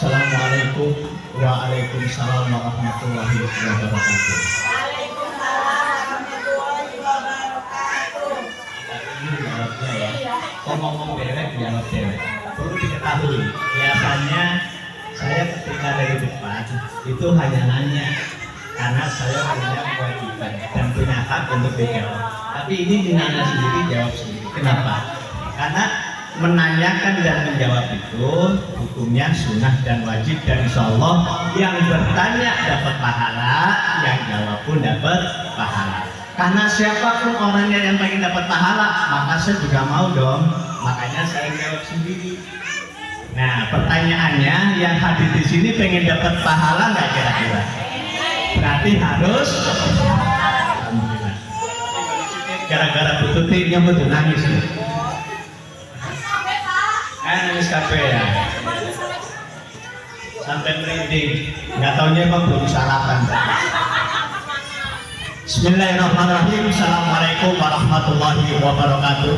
Assalamualaikum Waalaikumsalam warahmatullahi wabarakatuh. Waalaikumsalam warahmatullahi wabarakatuh. Ini jawabnya ya. Kok ngomong dewek jawab dewek. Perlu diketahui, biasanya saya ketika dari depan itu hanya nanya karena saya punya kewajiban dan punya hak untuk dijawab. Tapi ini dinanya sendiri jawab sendiri. Kenapa? Karena menanyakan dan menjawab itu hukumnya sunnah dan wajib, dan insya Allah yang bertanya dapat pahala, yang jawab pun dapat pahala. Karena siapapun orangnya yang pengen dapat pahala, maka saya juga mau dong. Makanya saya jawab sendiri. Nah, pertanyaannya, yang hadir di sini pengen dapat pahala nggak kira-kira? Berarti harus. Alhamdulillah. Gara-gara bututnya betul nangis. Nangis kafe ya. Sampai merinding. Nggak taunya emang belum sarapan. Bismillahirrahmanirrahim. Assalamualaikum warahmatullahi wabarakatuh.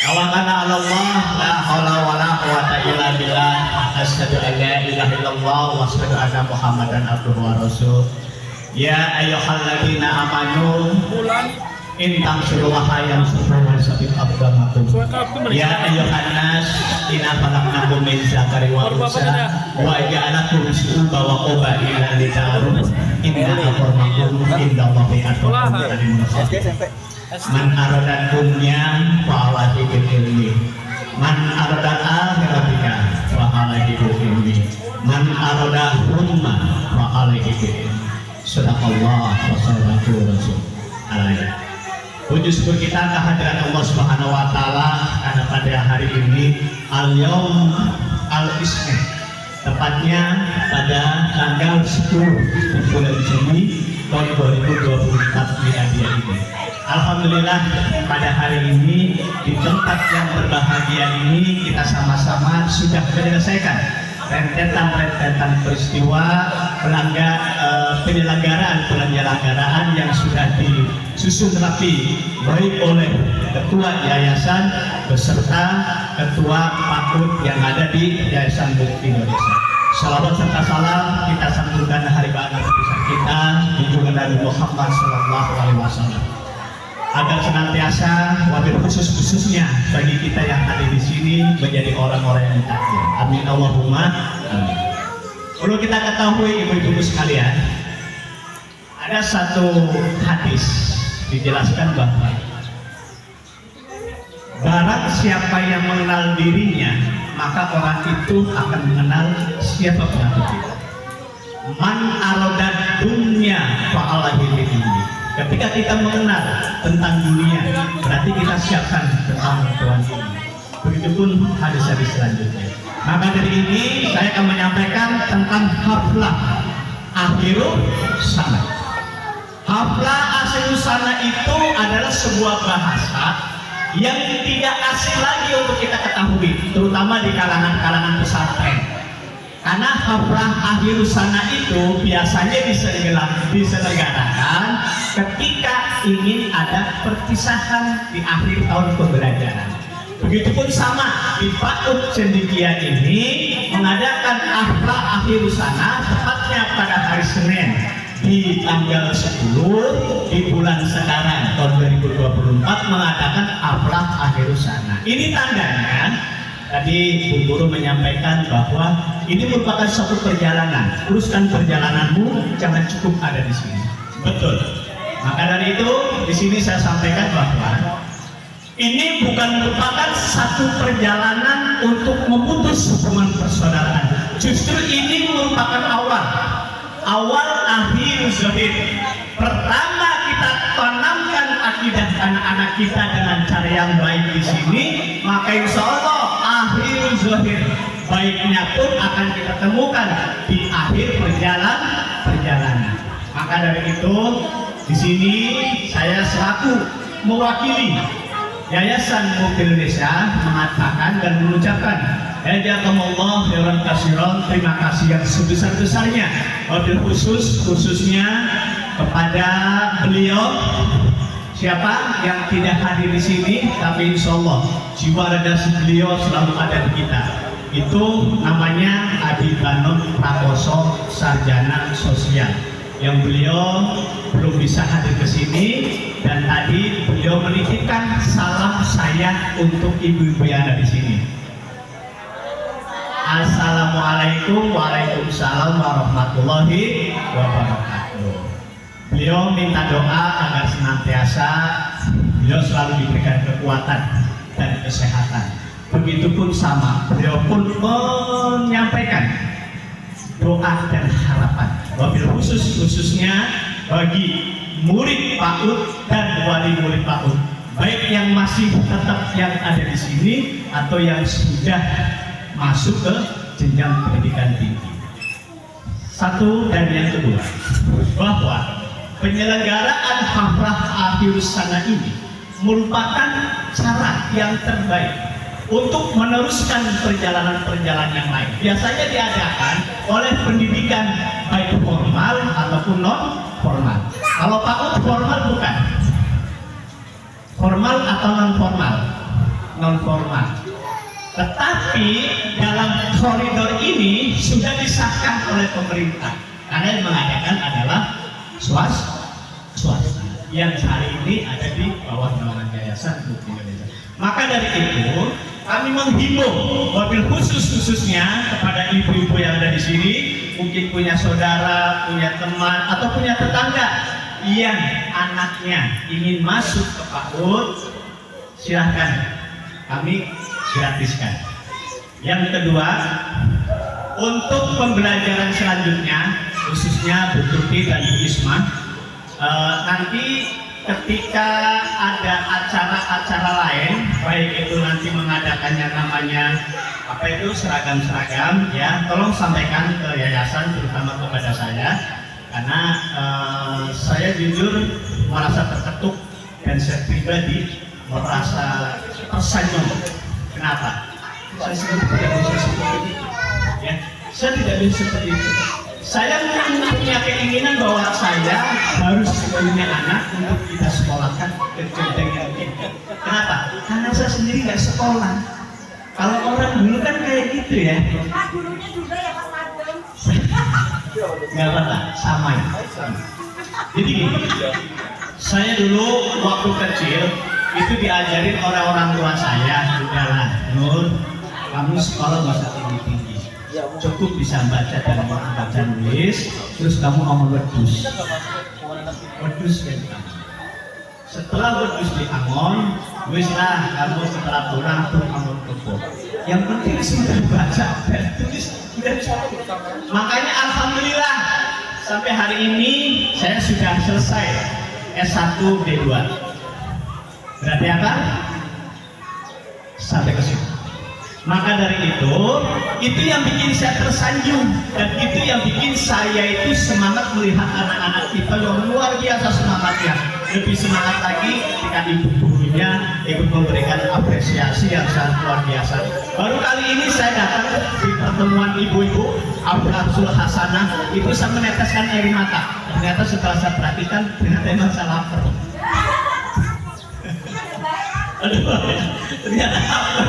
Tawakkalna 'ala Allah, la haula wala quwata illa billah. Asyhadu an la ilaha illallah wa asyhadu anna Muhammadan abduhu wa rasul. Ya ayyuhalladzina amanu in tansurullaha yansurkum wa yusabbit aqdamakum. Ya ayyuhan nas inna khalaqnakum min dzakarin wa unsa wa ja'alakum syu'uban wa qabaila lita'arafu inna akramakum indallahi atqakum. Man aradan dunya fa ala bil ilmi, man aradan akhiratika fa ala bil ilmi, man arada humma fa ala bil ilmi. Sadaqallah wa sadaqahu rasul. Alaihi. Puji syukur kita kehadiran Allah Subhanahu wa taala karena pada hari ini al-yaum al-ismi, tepatnya pada tanggal 10 bulan Juni tahun 2024 miladiah ini. Alhamdulillah pada hari ini di tempat yang berbahagia ini kita sama-sama sudah menyelesaikan rentetan peristiwa penyelenggaraan yang sudah disusun rapi baik oleh ketua yayasan beserta ketua pakut yang ada di Yayasan Bukti Indonesia. Salawat serta salam kita sambungkan hari bahagia besar kita junjungan Nabi Muhammad Sallallahu Alaihi Wasallam agar senantiasa wabil khususnya bagi kita yang ada di sini menjadi orang-orang yang takwa. Amin Allahumma amin. Perlu kita ketahui ibu-ibu sekalian, ada satu hadis dijelaskan bahwa barang siapa yang mengenal dirinya, maka orang itu akan mengenal siapa pengikut kita. Man arodat dunya fa'alahi ini. Ketika kita mengenal tentang dunia, berarti kita siapkan tentang Tuhan ini. Begitupun hadis-hadis selanjutnya. Maka dari ini saya akan menyampaikan tentang haflah akhirus sana. Haflah akhirus sana itu adalah sebuah bahasa yang tidak asing lagi untuk kita ketahui, terutama di kalangan pesantren. Karena haflah akhirus sana itu biasanya diselenggarakan ketika ingin ada perpisahan di akhir tahun pembelajaran. Begitupun sama di Pakut Cendekia ini mengadakan haflah akhirus sana tepatnya pada hari Senin di tanggal 10 di bulan sekarang tahun 2024 mengadakan haflah akhirus sana. Ini tandanya tadi Bu Guru menyampaikan bahwa ini merupakan suatu perjalanan. Teruskan perjalananmu, jangan cukup ada di sini. Betul. Maka dari itu di sini saya sampaikan bahwa ini bukan merupakan satu perjalanan untuk memutus hubungan persaudaraan. Justru ini merupakan awal akhir zahir. Pertama kita tanamkan akidah anak-anak kita dengan cara yang baik di sini, maka insya Allah akhir zahir baiknya pun akan kita temukan di akhir perjalanan. Maka dari itu di sini saya selaku mewakili Yayasan Bukti Indonesia mengatakan dan mengucapkan jazakumullah khairan katsiran, terima kasih yang sebesar-besarnya, wabil khususnya kepada beliau Siapa yang tidak hadir di sini, tapi insya Allah jiwa redasi beliau selalu ada di kita. Itu namanya Adi Banon Prakoso, sarjana sosial, yang beliau belum bisa hadir ke sini, dan tadi beliau menitipkan salam saya untuk ibu-ibu yang ada di sini. Assalamualaikum, waalaikumsalam warahmatullahi wabarakatuh. Beliau minta doa agar senantiasa beliau selalu diberikan kekuatan dan kesehatan. Begitupun sama, beliau pun menyampaikan doa dan harapan. Wabil khususnya bagi murid PAUD dan wali murid PAUD, baik yang masih tetap yang ada di sini atau yang sudah masuk ke jenjang pendidikan tinggi. Satu dan yang kedua, bahwa penyelenggaraan Hafrah akhir sana ini merupakan cara yang terbaik untuk meneruskan perjalanan-perjalanan yang lain. Biasanya diadakan oleh pendidikan baik formal ataupun non formal. Kalau PAUD formal bukan? Formal atau non formal? Non formal. Tetapi dalam koridor ini sudah disahkan oleh pemerintah, karena yang mengadakan adalah swasta yang hari ini ada di bawah naungan Yayasan Bukti Indonesia. Maka dari itu kami menghimbau wabil khususnya kepada ibu-ibu yang ada di sini, mungkin punya saudara, punya teman atau punya tetangga yang anaknya ingin masuk ke PAUD, silahkan kami gratiskan. Yang kedua, untuk pembelajaran selanjutnya khususnya Bu Tuti dan Bu Isma, nanti ketika ada acara-acara lain, baik itu nanti mengadakannya namanya apa itu seragam-seragam, ya tolong sampaikan ke yayasan, terutama kepada saya, karena saya jujur merasa terketuk dan saya pribadi merasa tersanjung. Kenapa? Saya sendiri tidak bisa seperti itu, ya. Saya tidak bisa seperti itu. Saya punya keinginan bahwa saya harus punya anak untuk kita sekolahkan ke jenjang yang tinggi. Kenapa? Karena saya sendiri nggak sekolah. Kalau orang dulu kan kayak gitu ya. Pak gurunya juga ya Pak Madem. Nggak apa-apa, sama ya. Sama. Jadi gini, saya dulu waktu kecil itu diajarin orang-orang tua saya, udahlah Nur, kamu sekolah nggak usah tinggi-tinggi, cukup bisa baca dan baca nulis, terus kamu mau wedus kan. Setelah wedus di Angon, wislah kamu setelah pulang tuh kamu kebo. Yang penting sudah baca dan tulis sudah cukup. Makanya alhamdulillah sampai hari ini saya sudah selesai S1 D2. Berarti apa? Sampai ke situ. Maka dari itu yang bikin saya tersanjung, dan itu yang bikin saya itu semangat melihat anak-anak kita yang luar biasa semangatnya. Lebih semangat lagi ketika ibu gurunya ikut memberikan apresiasi yang sangat luar biasa. Baru kali ini saya datang di pertemuan ibu-ibu Abdul Hasanah, itu saya meneteskan air mata. Ternyata setelah saya perhatikan, ternyata emang saya lapar. Aduh, ternyata lapar.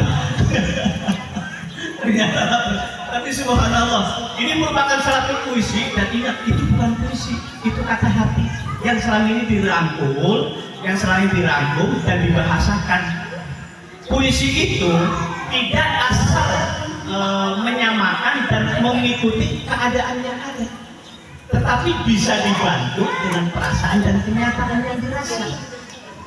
Ternyata lapar. Tapi subhanallah, ini merupakan satu puisi, dan ingat itu bukan puisi, itu kata hati yang selama ini dirangkul, dan dibahasakan. Puisi itu tidak asal menyamakan dan mengikuti keadaan yang ada, tetapi bisa dibantu dengan perasaan dan kenyataan yang dirasa.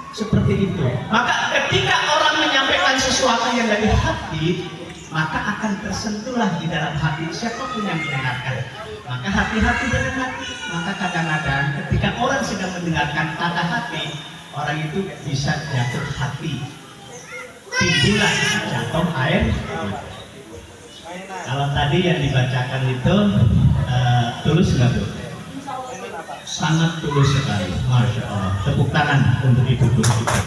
Seperti itu. Maka ketika orang menyampaikan sesuatu yang dari hati, maka akan tersentuhlah di dalam hati siapapun yang mendengarkan. Maka hati-hati dengan hati. Maka kadang-kadang ketika orang sedang mendengarkan kata hati, orang itu bisa jatuh hati. Timbullah jatuh air. Kalau tadi yang dibacakan itu tulus nggak Bu? Sangat tulus sekali, Masya Allah. Tepuk tangan untuk ibu-ibu kita.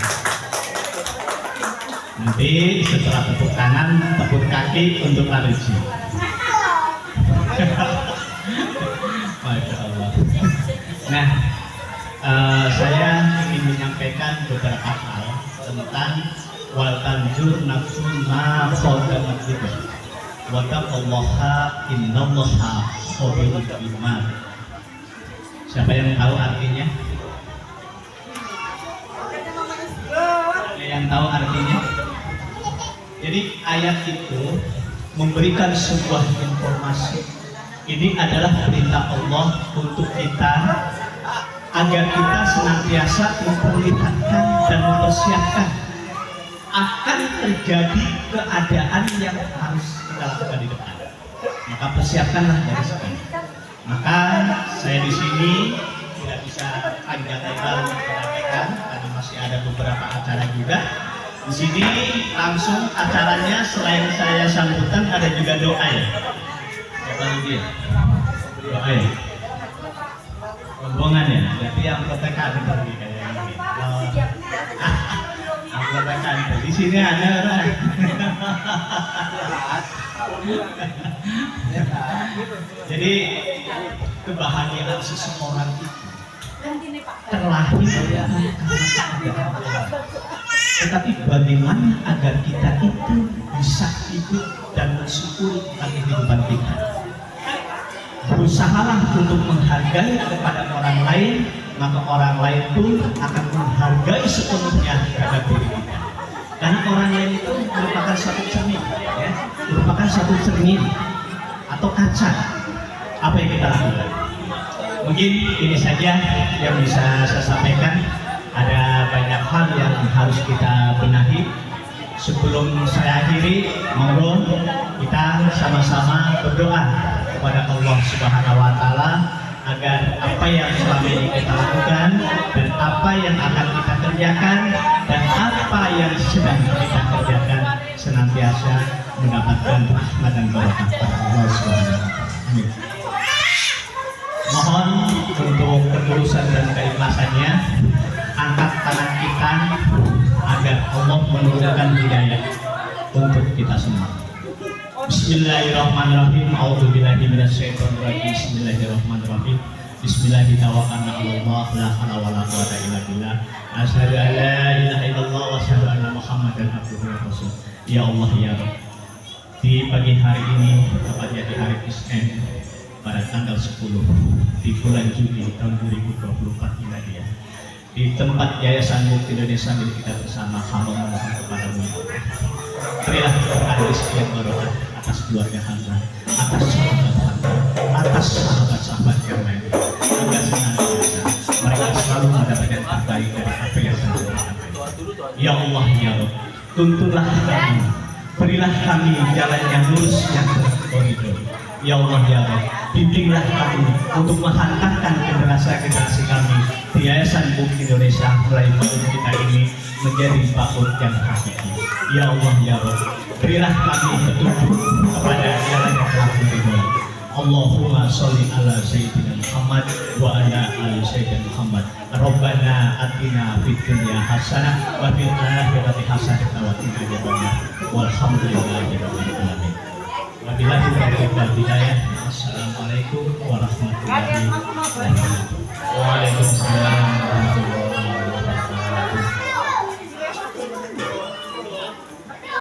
Nanti setelah tepuk tangan, tepuk kaki untuk Ariji. Masya Allah. Nah, saya ingin menyampaikan kesempatan wal tanjur nafsun ma qaddamat lighad wa taqullaha innallaha khabirun bima. Siapa yang tahu artinya? Ada yang tahu artinya? Jadi ayat itu memberikan sebuah informasi. Ini adalah perintah Allah untuk kita agar kita senantiasa memperlihatkan dan mempersiapkan akan terjadi keadaan yang harus kita lakukan di depan. Maka persiapkanlah dari sekarang. Maka saya di sini tidak bisa panjang lebar menyampaikan karena masih ada beberapa acara juga. Di sini langsung acaranya selain saya sambutan ada juga doa ya. Siapa lagi ya? Doa ya. Rombongan ya. Berarti yang protekan pergi kayak ini. Anggota kantor. Di sini ada orang. Jadi kebahagiaan seseorang itu terlahir karena Allah. Tetapi bagaimana agar kita itu bisa hidup dan bersyukur akan kehidupan kita? Berusahalah untuk menghargai kepada orang lain, maka orang lain pun akan menghargai sepenuhnya terhadap diri kita. Karena orang lain itu merupakan satu cermin, ya, merupakan satu cermin atau kaca. Apa yang kita lakukan? Mungkin ini saja yang bisa saya sampaikan. Ada banyak hal yang harus kita benahi. Sebelum saya akhiri, monggo kita sama-sama berdoa kepada Allah Subhanahu wa taala agar apa yang selama ini kita lakukan dan apa yang akan kita kerjakan dan apa yang sedang kita kerjakan senantiasa mendapatkan rahmat dan berkah dari Allah Subhanahu wa taala. Amin. Mohon untuk ketulusan dan keikhlasannya, angkat tangan kita agar Allah menurunkan hidayah untuk kita semua. Bismillahirrahmanirrahim. A'udzubillahi minasyaitonirrajim. Bismillahirrahmanirrahim. Bismillahi tawakkalna 'alallah la haula wala quwwata illa billah. Asyhadu an la ilaha illallah wa asyhadu anna Muhammadan abduhu wa rasuluh. Ya Allah ya Rabb. Di pagi hari ini, tepatnya di hari Isnin pada tanggal 10 di bulan Juli tahun 2024 Hijriah, di tempat Yayasan Bukti Indonesia milik kita bersama, hamba memohon kepadamu, berilah berkah rezeki yang barokah atas keluarga hamba, atas sahabat hamba, atas sahabat-sahabat yang lain, agar senantiasa mereka selalu mendapatkan terbaik dari apa yang telah dicapai. Ya Allah ya Rabb, tuntunlah kami, berilah kami jalan yang lurus yang berkoridor. Ya Allah ya Rabb, bimbinglah kami untuk menghantarkan generasi kami di Yayasan Bukti Indonesia mulai tahun kita ini menjadi baut yang hakiki. Ya Allah ya Rabb, berilah kami petunjuk kepada jalan yang telah diridhoi. Allahumma sholli ala sayyidina Muhammad wa ala ali sayyidina Muhammad. Rabbana atina fid dunya hasanah wa fil akhirati hasanah wa qina adzabannar. Walhamdulillahi rabbil alamin. Wabillahi taufiq wal hidayah. Assalamualaikum warahmatullahi wabarakatuh. Waalaikumsalam.